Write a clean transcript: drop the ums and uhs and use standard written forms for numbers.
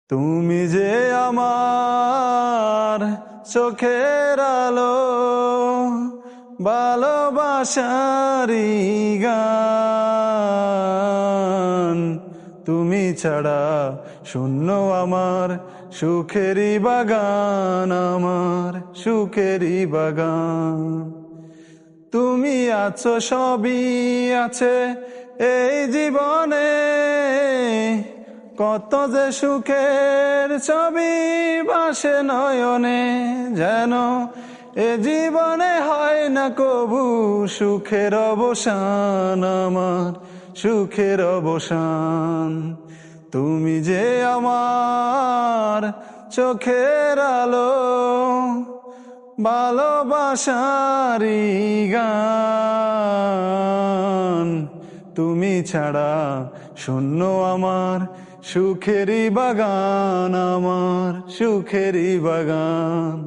তুমি যে আমার চোখের আলো, ভালোবাসারি গান। তুমি ছাড়া শূন্য আমার সুখেরই বাগান, আমার সুখেরই বাগান। তুমি আছো, সবই আছে এই জীবনে, কত যে সুখের ছবি ভাসে নয়নে। যেন এ জীবনে হয় না কবু সুখের অবসান, আমার সুখের অবসান। তুমি যে আমার চোখের আলো, ভালোবাসারি গান। তুমি ছাড়া শূন্য আমার সুখেরই বাগান, আমার সুখেরই বাগান।